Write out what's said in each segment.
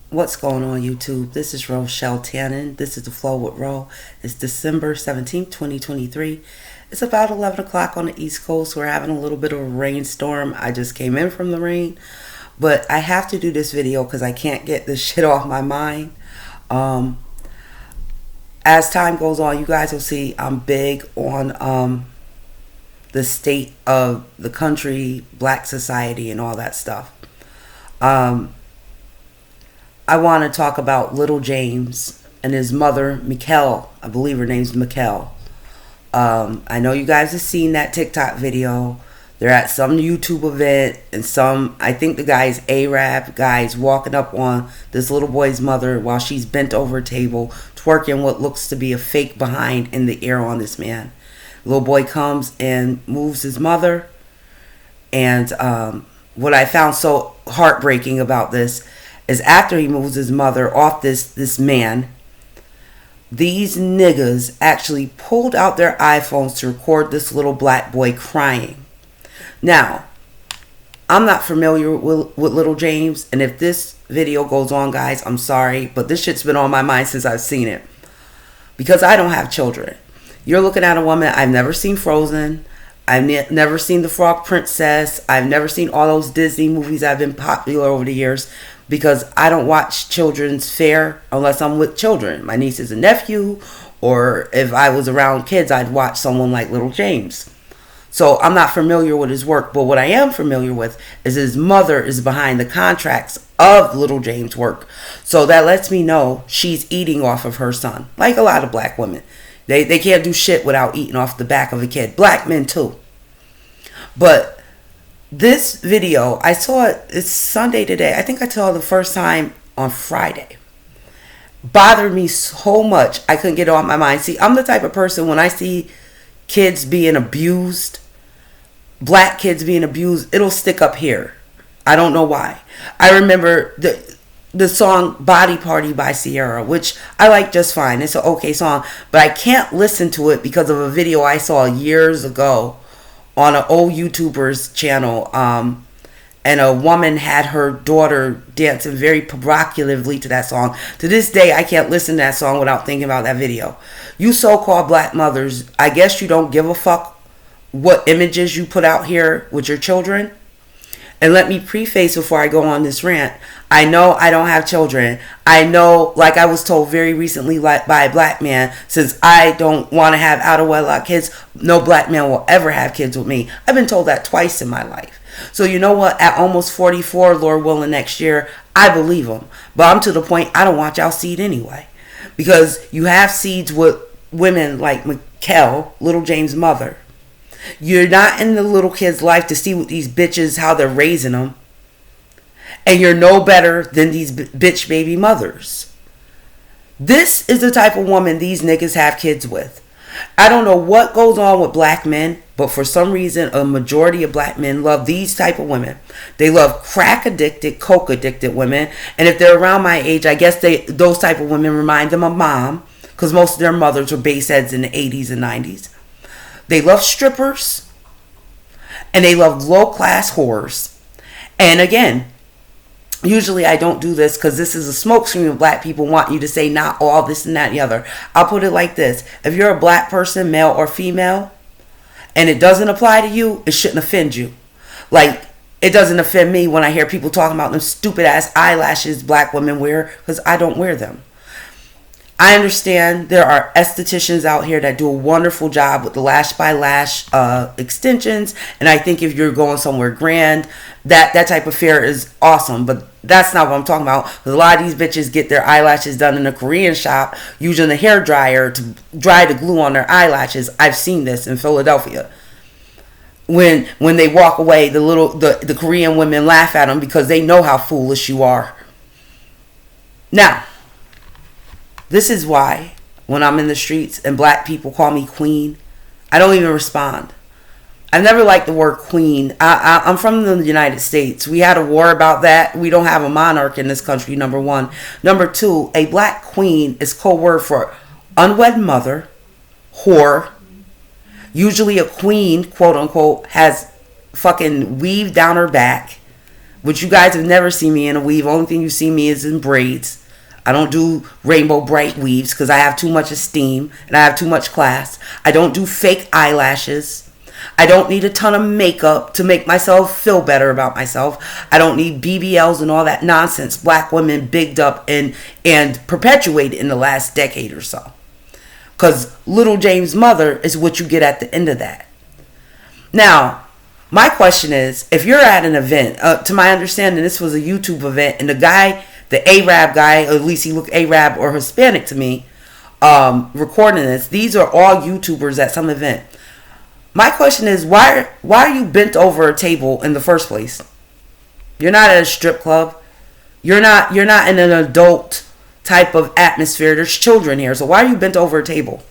What's going on, YouTube? This is Rochelle Tannen. This is The Flow with Ro. It's December 17th, 2023. It's about 11 o'clock on the East Coast. We're having a little bit of a rainstorm. I just came in from the rain. But I have to do this video because I can't get this shit off my mind. Um, as time goes on, you guys will see I'm big on the state of the country, black society, and all that stuff. Um, I want to talk about Little James and his mother, Mikkel. I believe her name's Mikkel. I know you guys have seen that TikTok video. They're at some YouTube event, and I think the guy's Arab guy's walking up on this little boy's mother while she's bent over a table, twerking what looks to be a fake behind in the air on this man. The little boy comes and moves his mother, and what I found so heartbreaking about this is after he moves his mother off this man, these niggas actually pulled out their iPhones to record this little black boy crying. Now, I'm not familiar with Little James, and if this video goes on, guys, I'm sorry, but this shit's been on my mind since I've seen it. Because I don't have children. You're looking at a woman. I've never seen Frozen. I've never seen The Frog Princess. I've never seen all those Disney movies that have been popular over the years, because I don't watch children's fare unless I'm with children, my nieces and nephew, or if I was around kids, I'd watch someone like Little James. So I'm not familiar with his work, but what I am familiar with is his mother is behind the contracts of Little James' work. So that lets me know she's eating off of her son, like a lot of black women. They can't do shit without eating off the back of a kid. Black men too. But this video, I saw it, it's Sunday today. I think I saw it the first time on Friday. Bothered me so much, I couldn't get it off my mind. See, I'm the type of person, when I see kids being abused, black kids being abused, it'll stick up here. I don't know why. I remember the song Body Party by Sierra, which I like just fine. It's an okay song, but I can't listen to it because of a video I saw years ago on an old YouTuber's channel, and a woman had her daughter dancing very provocatively to that song. To this day, I can't listen to that song without thinking about that video. You so-called black mothers, I guess you don't give a fuck what images you put out here with your children. And let me preface before I go on this rant. I know I don't have children. I know, like I was told very recently by a black man, since I don't want to have out of wedlock kids, no black man will ever have kids with me. I've been told that twice in my life. So you know what? At almost 44, Lord willing, next year, I believe him. But I'm to the point I don't want y'all seed anyway. Because you have seeds with women like Mikkel, Little James' mother. You're not in the little kid's life to see what these bitches, how they're raising them. And you're no better than these bitch baby mothers. This is the type of woman these niggas have kids with. I don't know what goes on with black men, but for some reason, a majority of black men love these type of women. They love crack addicted, coke addicted women. And if they're around my age, I guess those type of women remind them of mom, because most of their mothers were base heads in the 80s and 90s. They love strippers, and they love low-class whores. And again, usually I don't do this because this is a smokescreen of black people want you to say not all this and that and the other. I'll put it like this. If you're a black person, male or female, and it doesn't apply to you, it shouldn't offend you. Like, it doesn't offend me when I hear people talking about them stupid-ass eyelashes black women wear, because I don't wear them. I understand there are estheticians out here that do a wonderful job with the lash by lash extensions, and I think if you're going somewhere grand, that type of fare is awesome. But that's not what I'm talking about. Because a lot of these bitches get their eyelashes done in a Korean shop using a hair dryer to dry the glue on their eyelashes. I've seen this in Philadelphia. When they walk away, the Korean women laugh at them because they know how foolish you are. Now, this is why when I'm in the streets and black people call me queen, I don't even respond. I've never liked the word queen. I'm from the United States. We had a war about that. We don't have a monarch in this country, number one. Number two, a black queen is code word for unwed mother, whore. Usually a queen, quote unquote, has fucking weave down her back which you guys have never seen me in a weave. Only thing you see me is in braids. I don't do rainbow bright weaves because I have too much esteem and I have too much class. I don't do fake eyelashes. I don't need a ton of makeup to make myself feel better about myself. I don't need BBLs and all that nonsense black women bigged up and perpetuated in the last decade or so. Because Little James' mother is what you get at the end of that. Now, my question is, if you're at an event, to my understanding, this was a YouTube event, and the guy, the Arab guy, or at least he looked Arab or Hispanic to me, recording this, these are all YouTubers at some event. My question is, why are you bent over a table in the first place? You're not at a strip club. You're not in an adult type of atmosphere. There's children here, so why are you bent over a table?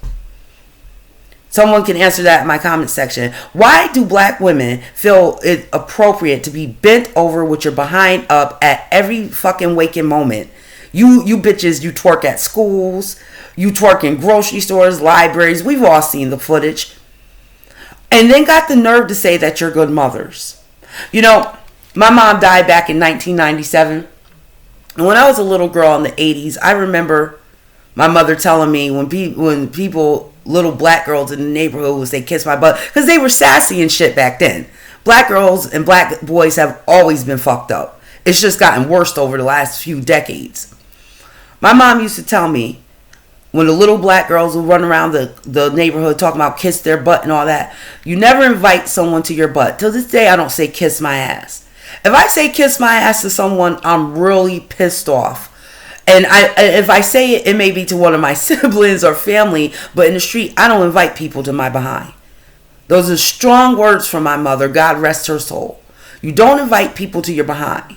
Someone can answer that in my comment section. Why do black women feel it appropriate to be bent over with your behind up at every fucking waking moment? You bitches, you twerk at schools, you twerk in grocery stores, libraries. We've all seen the footage. And then got the nerve to say that you're good mothers. You know, my mom died back in 1997. And when I was a little girl in the 80s, I remember my mother telling me when people, little black girls in the neighborhood would say kiss my butt, because they were sassy and shit back then. Black girls and black boys have always been fucked up. It's just gotten worse over the last few decades. My mom used to tell me when the little black girls would run around the neighborhood talking about kiss their butt and all that, you never invite someone to your butt. Till this day, I don't say kiss my ass. If I say kiss my ass to someone, I'm really pissed off. And if I say it, it may be to one of my siblings or family, but in the street, I don't invite people to my behind. Those are strong words from my mother, God rest her soul. You don't invite people to your behind.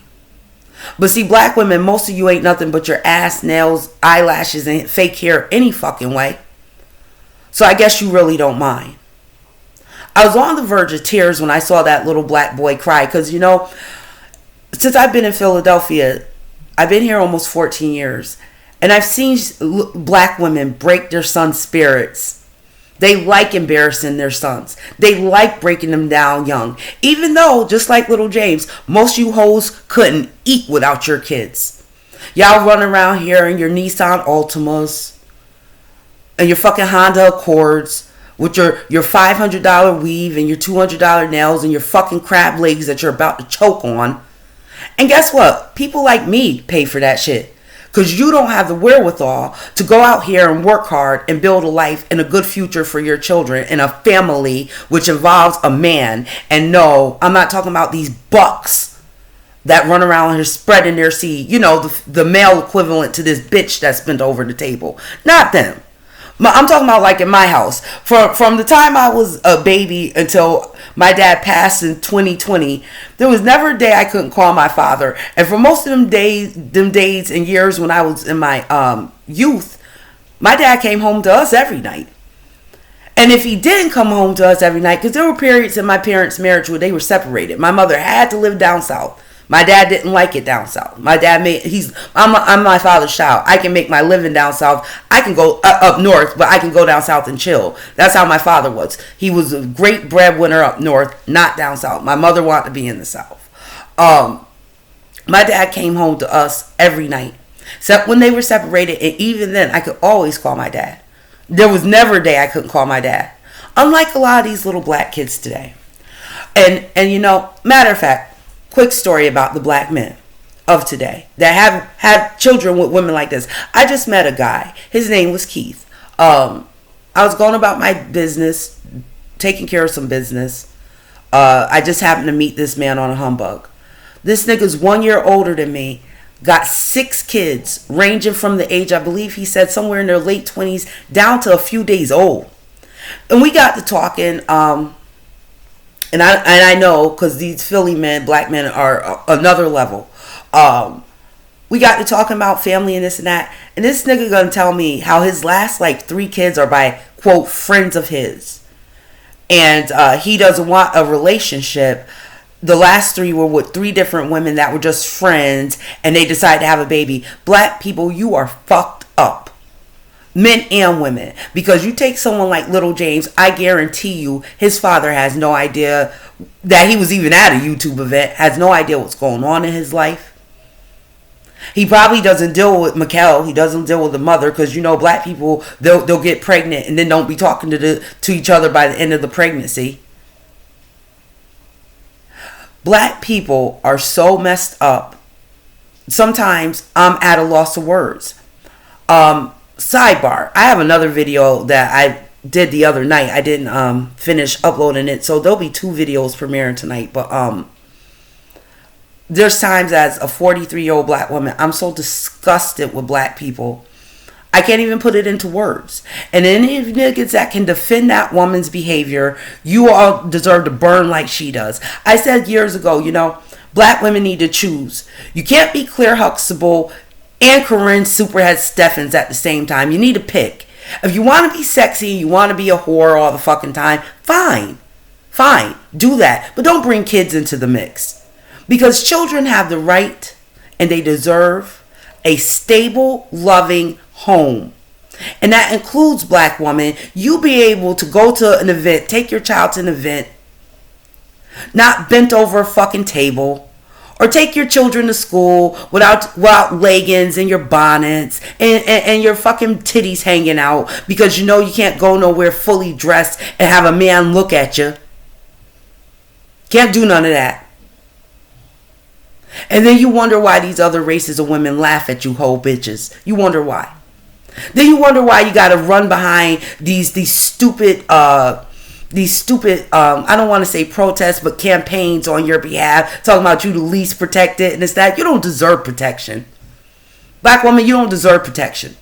But see, black women, most of you ain't nothing but your ass, nails, eyelashes, and fake hair any fucking way. So I guess you really don't mind. I was on the verge of tears when I saw that little black boy cry, because, you know, since I've been in Philadelphia, I've been here almost 14 years, and I've seen black women break their sons' spirits. They like embarrassing their sons. They like breaking them down young. Even though, just like Little James, most of you hoes couldn't eat without your kids. Y'all run around here in your Nissan Altimas and your fucking Honda Accords with your $500 weave and your $200 nails and your fucking crab legs that you're about to choke on. And guess what? People like me pay for that shit. Because you don't have the wherewithal to go out here and work hard and build a life and a good future for your children and a family which involves a man. And no, I'm not talking about these bucks that run around here spreading their seed. You know, the male equivalent to this bitch that's bent over the table. Not them. I'm talking about like in my house. From the time I was a baby until my dad passed in 2020, there was never a day I couldn't call my father. And for most of them days and years when I was in my youth, my dad came home to us every night. And if he didn't come home to us every night, because there were periods in my parents' marriage where they were separated. My mother had to live down south. My dad didn't like it down south. My dad I'm my father's child. I can make my living down south. I can go up north, but I can go down south and chill. That's how my father was. He was a great breadwinner up north, not down south. My mother wanted to be in the south. My dad came home to us every night. Except when they were separated, and even then, I could always call my dad. There was never a day I couldn't call my dad. Unlike a lot of these little black kids today. And you know, matter of fact, quick story about the black men of today that have had children with women like this. I just met a guy. His name was Keith. I was going about my business, taking care of some business. I just happened to meet this man on a humbug. This nigga's 1 year older than me. Got 6 kids ranging from the age, I believe he said somewhere in their late 20s down to a few days old. And we got to talking. And I know, because these Philly men, black men, are another level. We got to talking about family and this and that. And this nigga gonna tell me how his last, 3 kids are by, quote, friends of his. And he doesn't want a relationship. The last 3 were with 3 different women that were just friends. And they decided to have a baby. Black people, you are fucked up. Men and women. Because you take someone like Little James, I guarantee you his father has no idea that he was even at a YouTube event, has no idea what's going on in his life. He probably doesn't deal with Mikkel. He doesn't deal with the mother, because you know black people, they'll get pregnant and then don't be talking to each other by the end of the pregnancy. Black people are so messed up. Sometimes I'm at a loss of words. Sidebar, I have another video that I did the other night. I didn't finish uploading it, so there'll be 2 videos premiering tonight. But there's times as a 43-year-old black woman, I'm so disgusted with black people. I can't even put it into words. And any niggas that can defend that woman's behavior, you all deserve to burn like she does. I said years ago, you know, black women need to choose. You can't be Claire Huxtable and Corinne Superhead Steffens at the same time. You need to pick. If you want to be sexy, you want to be a whore all the fucking time, fine. Fine. Do that. But don't bring kids into the mix. Because children have the right and they deserve a stable, loving home. And that includes black women. You be able to go to an event, take your child to an event, not bent over a fucking table, or take your children to school without leggings and your bonnets and your fucking titties hanging out, because you know you can't go nowhere fully dressed and have a man look at you. Can't do none of that. And then you wonder why these other races of women laugh at you whole bitches. You wonder why. Then you wonder why you gotta run behind these stupid I don't want to say protests, but campaigns on your behalf, talking about you the least protected and it's that. You don't deserve protection. Black woman, you don't deserve protection.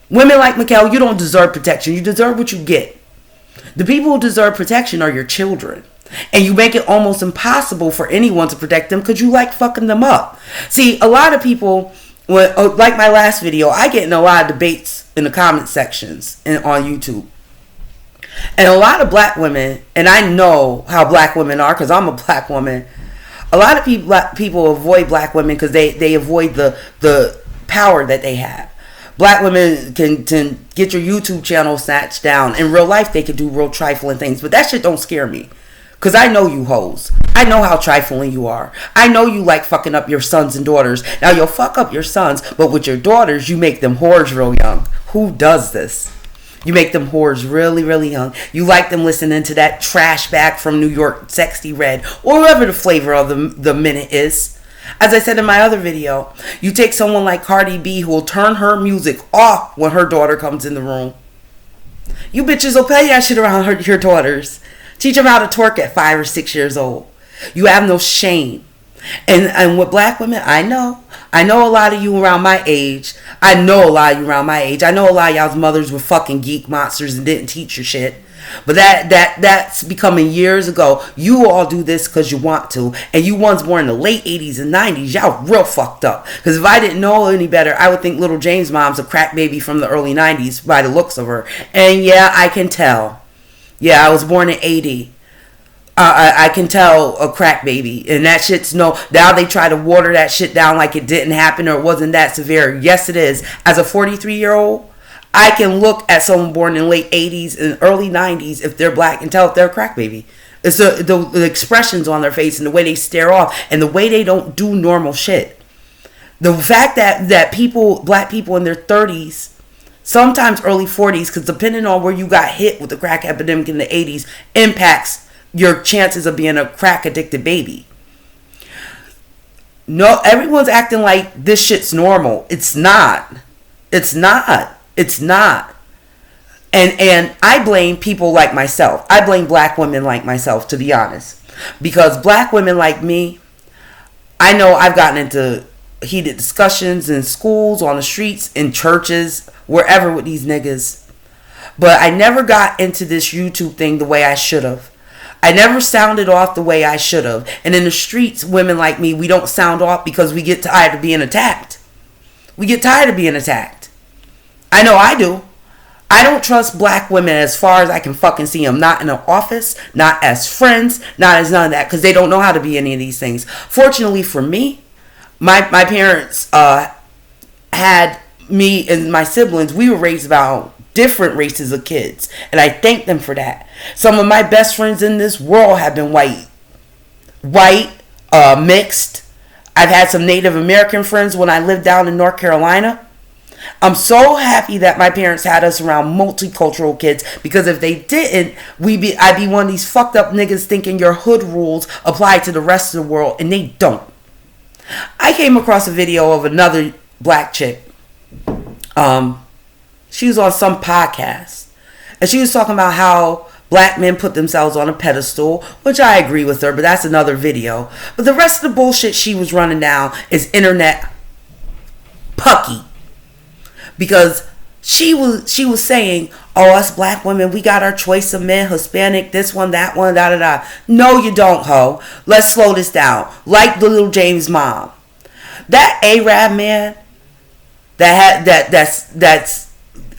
Women like Mikkel, you don't deserve protection. You deserve what you get. The people who deserve protection are your children. And you make it almost impossible for anyone to protect them because you like fucking them up. See, a lot of people, like my last video, I get in a lot of debates in the comment sections on YouTube. And a lot of black women, and I know how black women are because I'm a black woman. A lot of people avoid black women because they avoid the power that they have. Black women can get your YouTube channel snatched down. In real life, they can do real trifling things. But that shit don't scare me. Because I know you hoes. I know how trifling you are. I know you like fucking up your sons and daughters. Now, you'll fuck up your sons, but with your daughters, you make them whores real young. Who does this? You make them whores really, really young. You like them listening to that trash bag from New York, Sexy Red, or whatever the flavor of the minute is. As I said in my other video, you take someone like Cardi B who will turn her music off when her daughter comes in the room. You bitches will play that shit around your daughters. Teach them how to twerk at 5 or 6 years old. You have no shame. And with black women, I know a lot of you around my age. I know a lot of you around my age. I know a lot of y'all's mothers were fucking geek monsters and didn't teach you shit. But that's becoming years ago. You all do this because you want to. And you ones born in the late 80s and 90s, y'all real fucked up. Because if I didn't know any better, I would think Little James' mom's a crack baby from the early 90s by the looks of her. And yeah, I can tell. Yeah, I was born in 80. I can tell a crack baby. And that shit's no... Now they try to water that shit down like it didn't happen or it wasn't that severe. Yes, it is. As a 43-year-old, I can look at someone born in late 80s and early 90s if they're black and tell if they're a crack baby. It's the expressions on their face and the way they stare off and the way they don't do normal shit. The fact that black people in their 30s... sometimes early 40s, because depending on where you got hit with the crack epidemic in the 80s, impacts your chances of being a crack addicted baby. No, everyone's acting like this shit's normal. It's not. It's not. It's not. And I blame people like myself. I blame black women like myself, to be honest. Because black women like me, I know I've gotten into heated discussions in schools, on the streets, in churches, wherever with these niggas. But I never got into this YouTube thing the way I should have. I never sounded off the way I should have. And in the streets, women like me, we don't sound off because we get tired of being attacked. We get tired of being attacked. I know I do. I don't trust black women as far as I can fucking see them. Not in an office, not as friends, not as none of that. Because they don't know how to be any of these things. Fortunately for me, my parents had me and my siblings, we were raised about different races of kids, and I thank them for that. Some of my best friends in this world have been mixed. I've had some Native American friends when I lived down in North Carolina. I'm so happy that my parents had us around multicultural kids, because if they didn't, I'd be one of these fucked up niggas thinking your hood rules apply to the rest of the world, and they don't. I came across a video of another black chick. She was on some podcast, and she was talking about how black men put themselves on a pedestal, which I agree with her, but that's another video. But the rest of the bullshit she was running down is internet pucky. Because she was saying, oh, us black women, we got our choice of men, Hispanic, this one, that one, da da da. No, you don't, ho. Let's slow this down. Like the little James mom. That Arab man that's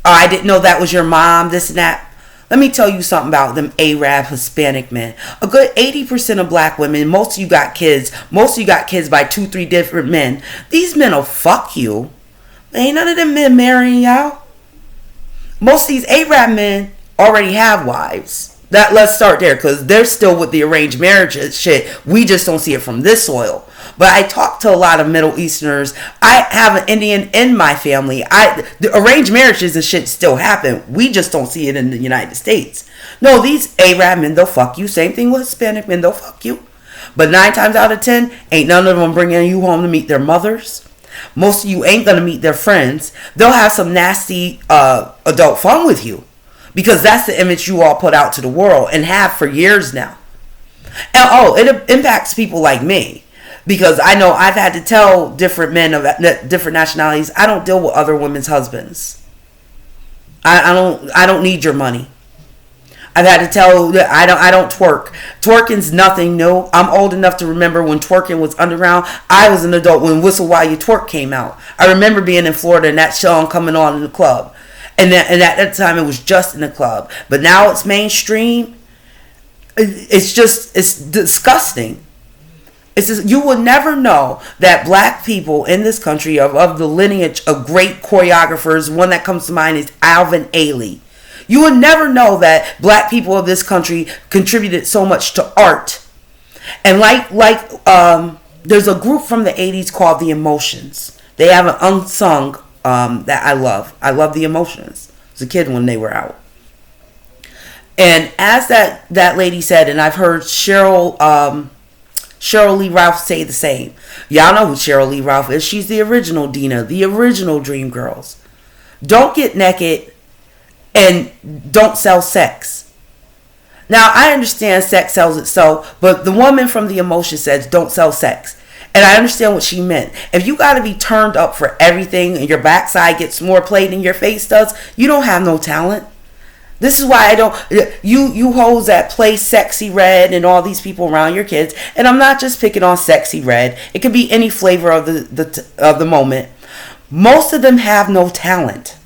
I didn't know that was your mom, this and that. Let me tell you something about them Arab Hispanic men. A good 80% of black women, most of you got kids by 2-3 different men. These men will fuck you. Ain't none of them men marrying y'all. Most of these Arab men already have wives. Let's start there, because they're still with the arranged marriage shit. We just don't see it from this soil. But I talk to a lot of Middle Easterners. I have an Indian in my family. The arranged marriages and shit still happen. We just don't see it in the United States. No, these Arab men, they'll fuck you. Same thing with Hispanic men, they'll fuck you. But 9 times out of 10, ain't none of them bringing you home to meet their mothers. Most of you ain't going to meet their friends. They'll have some nasty adult fun with you, because that's the image you all put out to the world and have for years now. And it impacts people like me, because I know I've had to tell different men of different nationalities, I don't deal with other women's husbands. I don't need your money. I've had to tell that I don't twerk. Twerking's nothing new. I'm old enough to remember when twerking was underground. I was an adult when Whistle While You Twerk came out. I remember being in Florida and that song coming on in the club. And at that time it was just in the club. But now it's mainstream. It's disgusting. You will never know that black people in this country of the lineage of great choreographers. One that comes to mind is Alvin Ailey. You would never know that black people of this country contributed so much to art. And there's a group from the 80s called The Emotions. They have an unsung that I love. I love The Emotions. I was a kid when they were out. And as that lady said, and I've heard Cheryl Lee Ralph say the same. Y'all know who Cheryl Lee Ralph is. She's the original Dina, the original Dreamgirls. Don't get naked and don't sell sex. Now, I understand sex sells itself, but the woman from The Emotion says don't sell sex. And I understand what she meant. If you got to be turned up for everything and your backside gets more play than your face does, you don't have no talent. This is why I don't... You hoes that play Sexy Red and all these people around your kids, and I'm not just picking on Sexy Red. It could be any flavor of the moment. Most of them have no talent.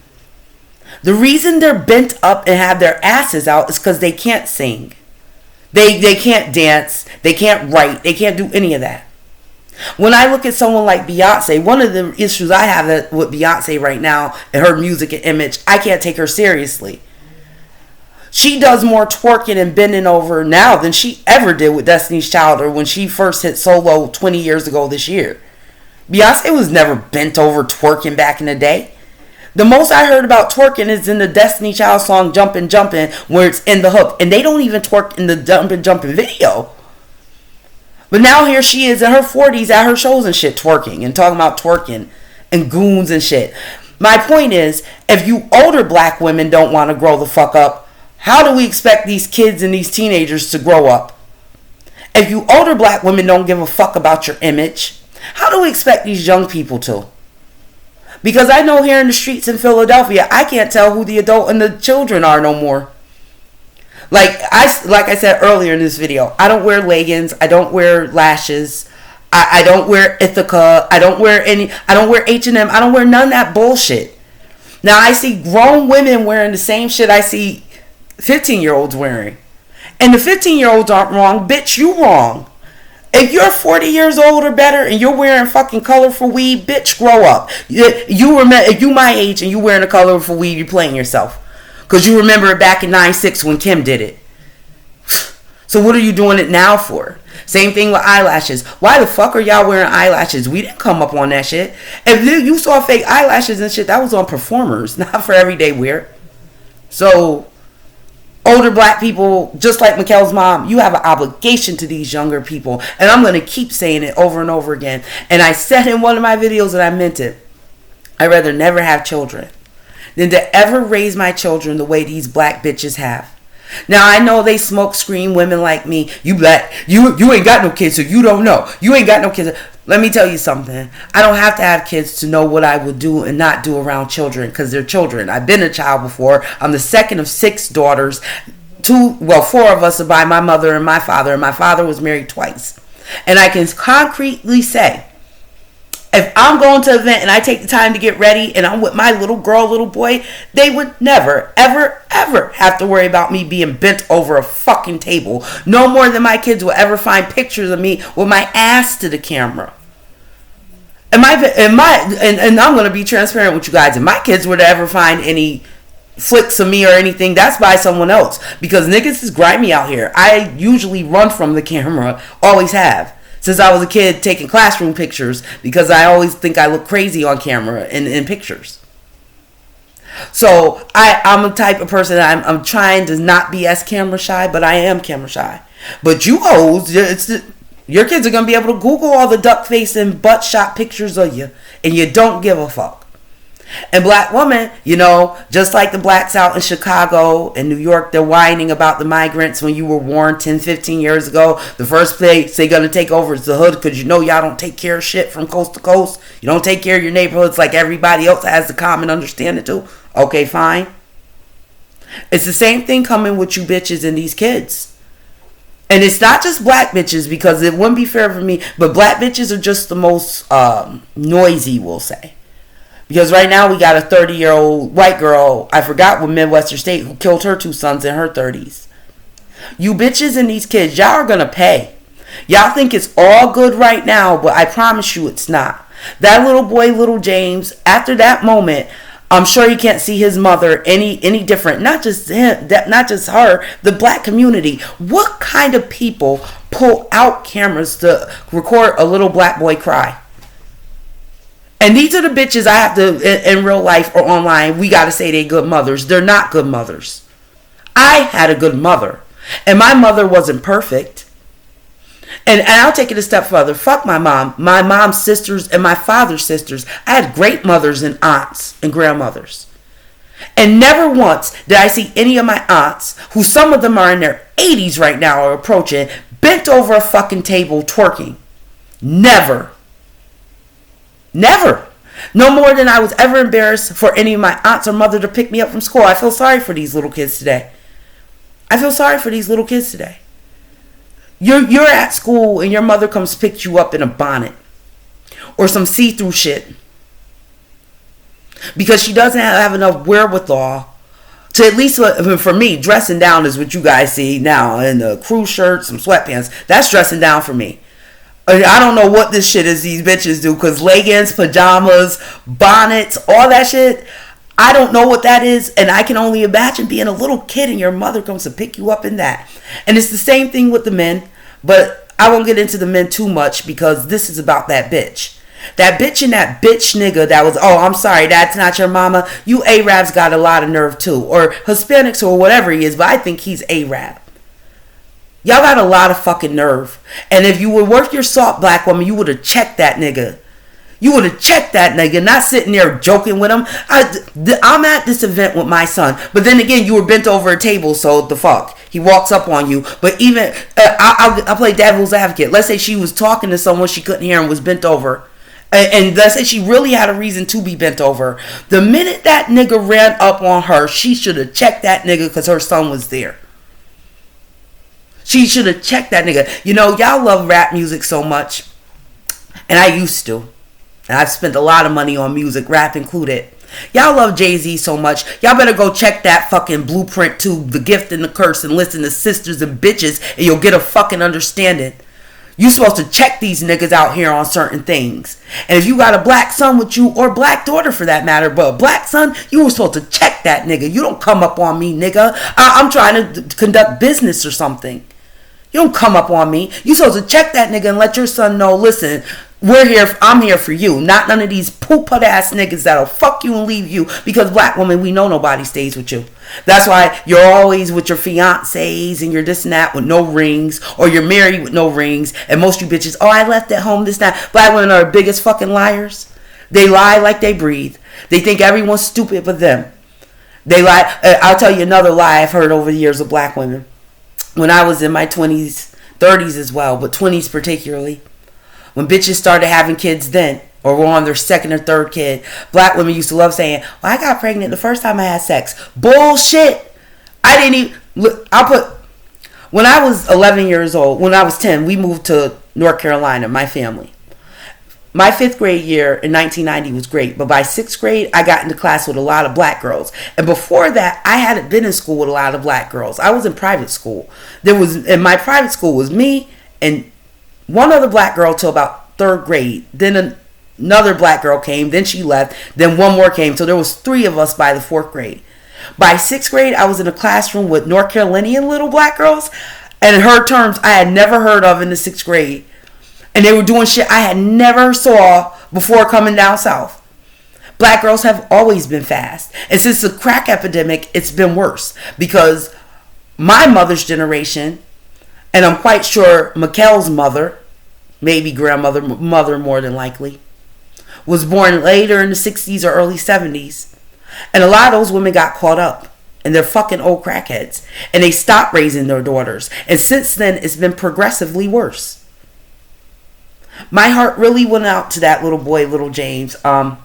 The reason they're bent up and have their asses out is because they can't sing. They can't dance. They can't write. They can't do any of that. When I look at someone like Beyonce, one of the issues I have with Beyonce right now and her music and image, I can't take her seriously. She does more twerking and bending over now than she ever did with Destiny's Child or when she first hit solo 20 years ago this year. Beyonce was never bent over twerking back in the day. The most I heard about twerking is in the Destiny Child song Jumpin' Jumpin', where it's in the hook. And they don't even twerk in the Jumpin' Jumpin' video. But now here she is in her 40s at her shows and shit twerking and talking about twerking and goons and shit. My point is, if you older black women don't want to grow the fuck up, how do we expect these kids and these teenagers to grow up? If you older black women don't give a fuck about your image, how do we expect these young people to? Because I know here in the streets in Philadelphia, I can't tell who the adult and the children are no more. Like I said earlier in this video, I don't wear leggings. I don't wear lashes. I don't wear Ithaca. I don't wear H&M. I don't wear none of that bullshit. Now I see grown women wearing the same shit I see 15-year-olds wearing. And the 15-year-olds aren't wrong. Bitch, you wrong. If you're 40 years old or better and you're wearing fucking colorful weed, bitch, grow up. You remember, if you my age and you wearing a colorful weed, you're playing yourself. Because you remember it back in 96 when Kim did it. So what are you doing it now for? Same thing with eyelashes. Why the fuck are y'all wearing eyelashes? We didn't come up on that shit. If you saw fake eyelashes and shit, that was on performers, not for everyday wear. So older black people, just like Mikkel's mom, you have an obligation to these younger people. And I'm going to keep saying it over and over again. And I said in one of my videos, and I meant it, I'd rather never have children than to ever raise my children the way these black bitches have. Now I know they smoke screen women like me. You black, you ain't got no kids, so you don't know. You ain't got no kids. Let me tell you something. I don't have to have kids to know what I would do and not do around children, because they're children. I've been a child before. I'm the second of 6 daughters. 4 of us are by my mother and my father was married twice. And I can concretely say, if I'm going to an event and I take the time to get ready and I'm with my little girl, little boy, they would never, ever, ever have to worry about me being bent over a fucking table. No more than my kids will ever find pictures of me with my ass to the camera. And I'm going to be transparent with you guys. If my kids were to ever find any flicks of me or anything, that's by someone else. Because niggas is grimy out here. I usually run from the camera. Always have. Since I was a kid taking classroom pictures, because I always think I look crazy on camera in pictures. So I'm a type of person, I'm trying to not be as camera shy, but I am camera shy. But you hoes, your kids are going to be able to Google all the duck face and butt shot pictures of you, and you don't give a fuck. And black women, just like the blacks out in Chicago and New York, they're whining about the migrants when you were warned 10, 15 years ago. The first place they're going to take over is the hood, because y'all don't take care of shit from coast to coast. You don't take care of your neighborhoods like everybody else has the common understanding to. Okay, fine. It's the same thing coming with you bitches and these kids. And it's not just black bitches, because it wouldn't be fair for me, but black bitches are just the most noisy, we'll say. Because right now we got a 30-year-old white girl, I forgot what Midwestern state, who killed her 2 sons in her 30s. You bitches and these kids, y'all are going to pay. Y'all think it's all good right now, but I promise you it's not. That little boy, little James, after that moment, I'm sure he can't see his mother any different. Not just him, not just her, the black community. What kind of people pull out cameras to record a little black boy cry? And these are the bitches I have to, in real life or online, we got to say they good mothers. They're not good mothers. I had a good mother. And my mother wasn't perfect. And I'll take it a step further. Fuck my mom. My mom's sisters and my father's sisters. I had great mothers and aunts and grandmothers. And never once did I see any of my aunts, who some of them are in their 80s right now or approaching, bent over a fucking table twerking. Never. Never. No more than I was ever embarrassed for any of my aunts or mother to pick me up from school. I feel sorry for these little kids today. You're at school and your mother comes pick you up in a bonnet or some see-through shit because she doesn't have enough wherewithal to, at least for me, dressing down is what you guys see now in the crew shirts, some sweatpants. That's dressing down for me. I don't know what this shit is these bitches do, because leggings, pajamas, bonnets, all that shit, I don't know what that is, and I can only imagine being a little kid and your mother comes to pick you up in that. And it's the same thing with the men, but I won't get into the men too much because this is about that bitch. That bitch and that bitch nigga that was, oh, I'm sorry, that's not your mama. You Arabs got a lot of nerve too, or Hispanics or whatever he is, but I think he's Arab. Y'all got a lot of fucking nerve. And if you were worth your salt, black woman, you would have checked that nigga. You would have checked that nigga, not sitting there joking with him. I'm at this event with my son. But then again, you were bent over a table, so the fuck. He walks up on you. But even, I'll play devil's advocate. Let's say she was talking to someone she couldn't hear and was bent over. And let's say she really had a reason to be bent over. The minute that nigga ran up on her, she should have checked that nigga because her son was there. She should have checked that nigga. Y'all love rap music so much. And I used to. And I've spent a lot of money on music, rap included. Y'all love Jay-Z so much. Y'all better go check that fucking Blueprint to The Gift and the Curse and listen to Sisters and Bitches, and you'll get a fucking understanding. You supposed to check these niggas out here on certain things. And if you got a black son with you, or black daughter for that matter, but a black son, you were supposed to check that nigga. You don't come up on me, nigga. I'm trying to conduct business or something. You don't come up on me. You supposed to check that nigga and let your son know, listen, we're here, I'm here for you. Not none of these poop-put ass niggas that'll fuck you and leave you. Because black women, we know nobody stays with you. That's why you're always with your fiancés and you're this and that with no rings. Or you're married with no rings. And most of you bitches, I left at home, this and that. Black women are the biggest fucking liars. They lie like they breathe. They think everyone's stupid but them. They lie. I'll tell you another lie I've heard over the years of black women. When I was in my 20s, 30s as well, but 20s particularly, when bitches started having kids then, or were on their second or third kid, black women used to love saying, well, I got pregnant the first time I had sex. Bullshit. I didn't even, when I was 11 years old, when I was 10, we moved to North Carolina, my family. My 5th grade year in 1990 was great, but by 6th grade, I got into class with a lot of black girls. And before that, I hadn't been in school with a lot of black girls. I was in private school. In my private school was me and one other black girl till about 3rd grade. Then another black girl came, then she left, then one more came. So there was 3 of us by the 4th grade. By 6th grade, I was in a classroom with North Carolinian little black girls, and heard terms I had never heard of in the 6th grade. And they were doing shit I had never saw before coming down south. Black girls have always been fast. And since the crack epidemic, it's been worse. Because my mother's generation, and I'm quite sure Mikkel's mother, maybe grandmother, mother more than likely, was born later in the 60s or early 70s. And a lot of those women got caught up. And they're fucking old crackheads. And they stopped raising their daughters. And since then, it's been progressively worse. My heart really went out to that little boy, little James. And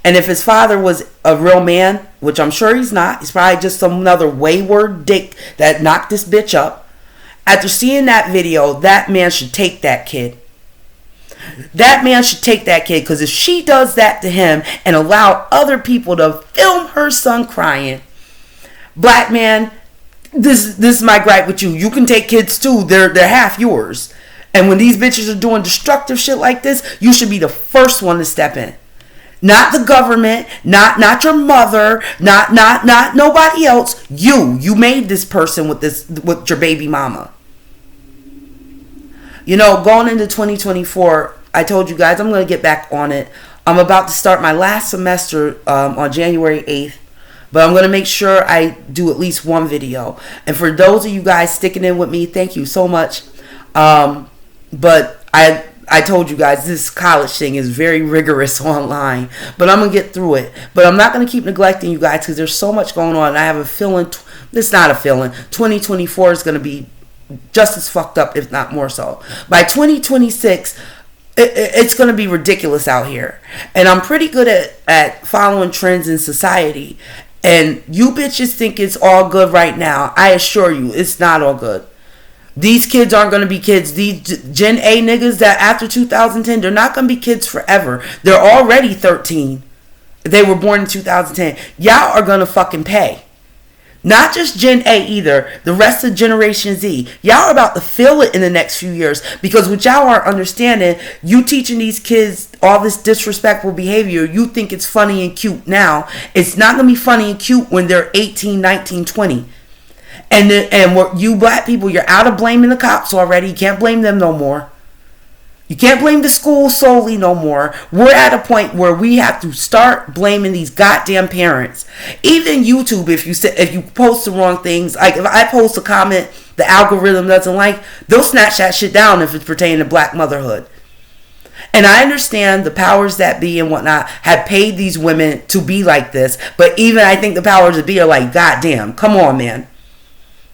if his father was a real man, which I'm sure he's not, he's probably just some another wayward dick that knocked this bitch up. After seeing that video, that man should take that kid. That man should take that kid, because if she does that to him and allow other people to film her son crying, black man, this is my gripe with you. You can take kids too. They're half yours. And when these bitches are doing destructive shit like this, you should be the first one to step in. Not the government, not your mother, not nobody else. You made this person with your baby mama. You know, going into 2024, I told you guys I'm going to get back on it. I'm about to start my last semester on January 8th. But I'm going to make sure I do at least one video. And for those of you guys sticking in with me, thank you so much. But I told you guys this college thing is very rigorous online. But I'm going to get through it. But I'm not going to keep neglecting you guys because there's so much going on. And I have a feeling, it's not a feeling, 2024 is going to be just as fucked up, if not more so. By 2026, it's going to be ridiculous out here. And I'm pretty good at following trends in society. And you bitches think it's all good right now. I assure you, it's not all good. These kids aren't going to be kids. These Gen A niggas that after 2010, they're not going to be kids forever. They're already 13. They were born in 2010. Y'all are going to fucking pay. Not just Gen A either. The rest of Generation Z. Y'all are about to feel it in the next few years. Because what y'all aren't understanding, you teaching these kids all this disrespectful behavior, you think it's funny and cute now. It's not going to be funny and cute when they're 18, 19, 20. And what you black people, you're out of blaming the cops already. You can't blame them no more. You can't blame the school solely no more. We're at a point where we have to start blaming these goddamn parents. Even YouTube, if you post the wrong things, like if I post a comment the algorithm doesn't like, they'll snatch that shit down if it's pertaining to black motherhood. And I understand the powers that be and whatnot have paid these women to be like this. But even I think the powers that be are like, goddamn, come on, man.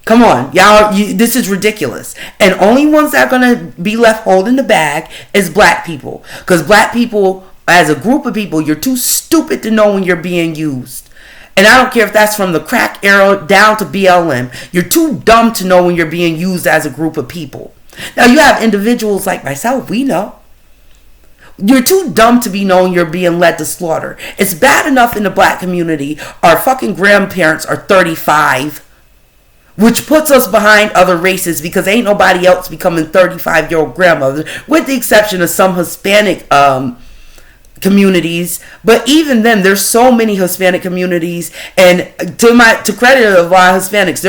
Come on, y'all, this is ridiculous. And only ones that are going to be left holding the bag is black people. Because black people, as a group of people, you're too stupid to know when you're being used. And I don't care if that's from the crack era down to BLM. You're too dumb to know when you're being used as a group of people. Now, you have individuals like myself, we know. You're too dumb to be knowing you're being led to slaughter. It's bad enough in the black community. Our fucking grandparents are 35. which puts us behind other races because ain't nobody else becoming 35-year-old grandmothers, with the exception of some Hispanic communities. But even then, there's so many Hispanic communities, and to credit of our Hispanics,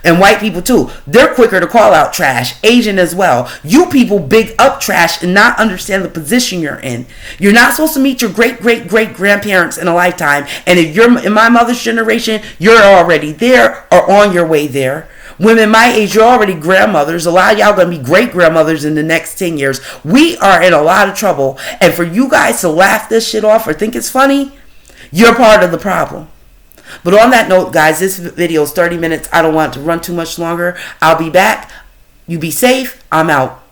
and white people too, they're quicker to call out trash. Asian as well. You people big up trash and not understand the position you're in. You're not supposed to meet your great grandparents in a lifetime, and if you're in my mother's generation, you're already there or on your way there. Women my age, you're already grandmothers. A lot of y'all gonna be great grandmothers in the next 10 years. We are in a lot of trouble. And for you guys to laugh this shit off or think it's funny, you're part of the problem. But on that note, guys, this video is 30 minutes. I don't want it to run too much longer. I'll be back. You be safe. I'm out.